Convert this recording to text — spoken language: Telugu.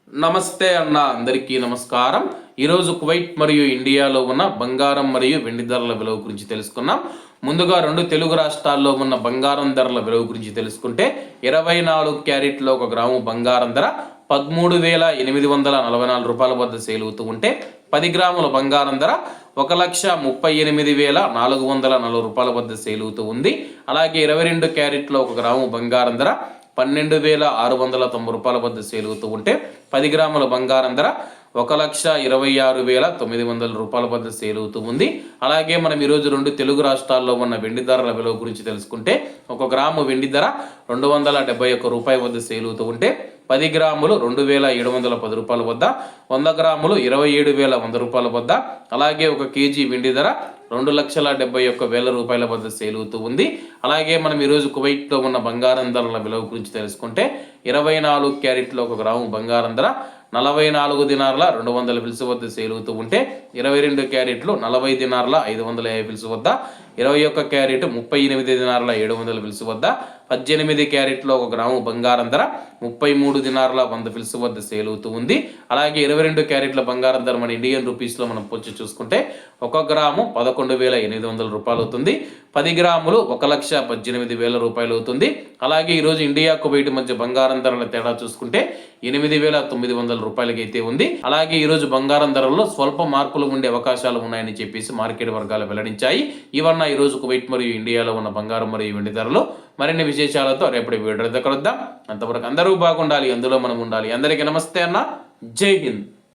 నమస్తే అన్న అందరికీ నమస్కారం. ఈరోజు కువైట్ మరియు ఇండియాలో ఉన్న బంగారం మరియు వెండి ధరల విలువ గురించి తెలుసుకున్నాం. ముందుగా రెండు తెలుగు రాష్ట్రాల్లో ఉన్న బంగారం ధరల విలువ గురించి తెలుసుకుంటే 24 క్యారెట్లో 1 గ్రాము బంగారం ధర 13,844 రూపాయల వద్ద సేల్ అవుతూ ఉంటే 10 గ్రాముల బంగారం ధర 1,38,440 రూపాయల వద్ద సేల్ అవుతూ ఉంది. అలాగే 22 క్యారెట్లో 1 గ్రాము బంగారం ధర 12,690 రూపాయల వద్ద సేల్ అవుతూ ఉంటే 10 గ్రాముల బంగారం ధర 1,26,900 రూపాయల వద్ద సేల్ అవుతూ ఉంది. అలాగే మనం ఈరోజు రెండు తెలుగు రాష్ట్రాల్లో ఉన్న వెండి ధరల విలువ గురించి తెలుసుకుంటే 1 గ్రాము వెండి ధర 271 రూపాయల వద్ద సేల్ అవుతూ ఉంటే 10 గ్రాములు 2,710 రూపాయల వద్ద, 100 గ్రాములు 27,100 రూపాయల వద్ద, అలాగే 1 కేజీ వెండి ధర 2,71,000 రూపాయల వద్ద సేల్ అవుతూ ఉంది. అలాగే మనం ఈరోజు కువైట్లో ఉన్న బంగారం ధరల విలువ గురించి తెలుసుకుంటే 24 క్యారెట్లో 1 గ్రాము బంగారం ధర 44 దినార్ల 200 ఫిల్స్ వద్ద సేల్ అవుతూ ఉంటే 22 క్యారెట్లు 40 దినార్ల 550 ఫిల్స్ వద్ద, 21 క్యారెట్ 38 దినార్ల 700 ఫిల్స్ వద్ద, 18 క్యారెట్లో 1 గ్రాము బంగారం ధర 33 దినార్ల 100 ఫిల్స్ వద్ద సేల్ అవుతూ ఉంది. అలాగే 22 క్యారెట్ల బంగారం ధర మన ఇండియన్ రూపీస్లో మనం పోల్చి చూసుకుంటే 1 గ్రాము 11,800 రూపాయలు అవుతుంది. 10 గ్రాములు 1,18,000 రూపాయలు అవుతుంది. అలాగే ఈరోజు ఇండియా కువైట్ మధ్య బంగారం ధరల తేడా చూసుకుంటే 8,900 రూపాయలకి అయితే ఉంది. అలాగే ఈరోజు బంగారం ధరల్లో స్వల్ప మార్పులు ఉండే అవకాశాలు ఉన్నాయని చెప్పేసి మార్కెట్ వర్గాలు వెల్లడించాయి. ఇవన్న ఈరోజు కువైట్ మరియు ఇండియాలో ఉన్న బంగారం మరియు వెండి ధరలు. మరిన్ని విశేషాలతో రేపటి వీడియో కలుద్దాం. అంతవరకు అందరూ బాగుండాలి, అందులో మనం ఉండాలి. అందరికీ నమస్తే అన్న, జై హింద్.